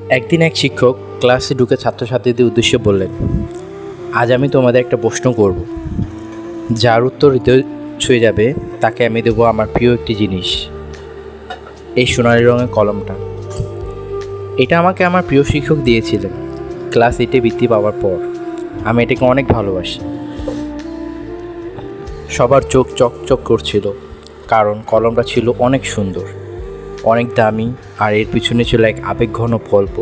একদিন এক শিক্ষক ক্লাসে ঢুকে ছাত্রছাত্রীদের উদ্দেশ্যে বললেন, আজ আমি তোমাদের একটা প্রশ্ন করব, যার উত্তর হৃদয় ছুঁয়ে যাবে তাকে আমি দেবো আমার প্রিয় একটি জিনিস, এই সোনালি রঙের কলমটা। এটা আমাকে আমার প্রিয় শিক্ষক দিয়েছিলেন ক্লাস 8-এ বৃত্তি পাওয়ার পর। আমি এটাকে অনেক ভালোবাসি। সবার চোখ চকচক করছিল, কারণ কলমটা ছিল অনেক সুন্দর, অনেক দামি, আর এর পিছনে ছিল এক আবেগঘন গল্প।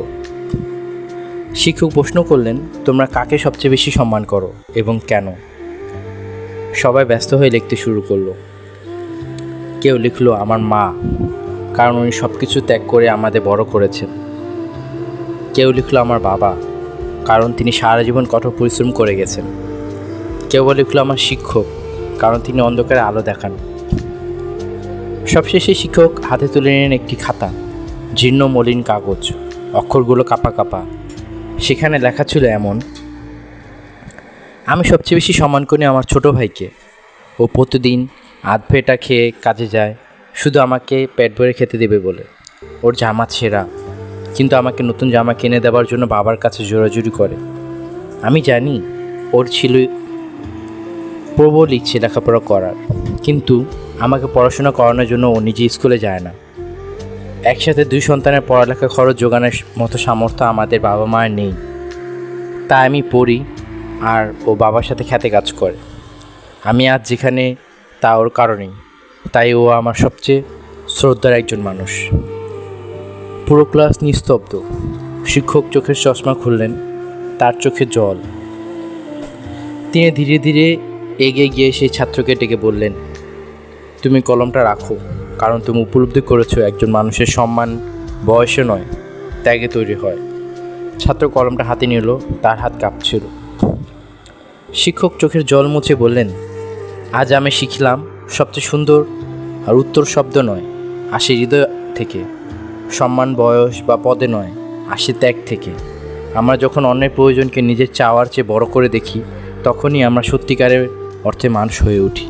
শিক্ষক প্রশ্ন করলেন, তোমরা কাকে সবচেয়ে বেশি সম্মান করো এবং কেন? সবাই ব্যস্ত হয়ে লিখতে শুরু করলো। কেউ লিখলো আমার মা, কারণ উনি সব কিছু ত্যাগ করে আমাদের বড় করেছেন। কেউ লিখলো আমার বাবা, কারণ তিনি সারা জীবন কঠোর পরিশ্রম করে গেছেন। কেউ লিখলো আমার শিক্ষক, কারণ তিনি অন্ধকারে আলো দেখান। সবশেষে শিক্ষক হাতে তুলে নিলেন একটি খাতা, জীর্ণ মলিন কাগজ, অক্ষরগুলো কাপা কাপা। সেখানে লেখা ছিল এমন, আমি সবচেয়ে বেশি সম্মান করি আমার ছোট ভাইকে। ও প্রতিদিন আধপেটা খেয়ে কাজে যায়, শুধু আমাকে পেট ভরে খেতে দেবে বলে। ওর জামা ছেঁড়া, কিন্তু আমাকে নতুন জামা কিনে দেওয়ার জন্য বাবার কাছে জোরাজুরি করে। আমি জানি ওর ছিল প্রবল ইচ্ছে লেখাপড়া করার, কিন্তু আমাকে পড়াশোনা করানোর জন্য ও নিজে স্কুলে যায় না। একসাথে 2 সন্তানের পড়ালেখা খরচ জোগানোর মতো সামর্থ্য আমাদের বাবা মায়ের নেই। তাই আমি পড়ি, আর ও বাবার সাথে খেতে কাজ করে। আমি আজ যেখানে তা ওর কারণেই। তাই ও আমার সবচেয়ে শ্রদ্ধার একজন মানুষ। পুরো ক্লাস নিস্তব্ধ। শিক্ষক চোখের চশমা খুললেন, তার চোখে জল। তিনি ধীরে ধীরে এগিয়ে গিয়ে সেই ছাত্রকে ডেকে বললেন, তুমি কলমটা রাখো, কারণ তুমি উপলব্ধি করেছো একজন মানুষের সম্মান বয়সে নয়, ত্যাগে তৈরি হয়। ছাত্র কলমটা হাতে নিল, তার হাত কাঁপছিল। শিক্ষক চোখের জল মুছে বললেন, আজ আমি শিখলাম সবচেয়ে সুন্দর আর উত্তর শব্দ নয়, আসে হৃদয় থেকে। সম্মান বয়স বা পদে নয়, আসে ত্যাগ থেকে। আমরা যখন অন্যের প্রয়োজনকে নিজের চাওয়ার চেয়ে বড় করে দেখি, তখনই আমরা সত্যিকারের অর্থে মানুষ হয়ে উঠি।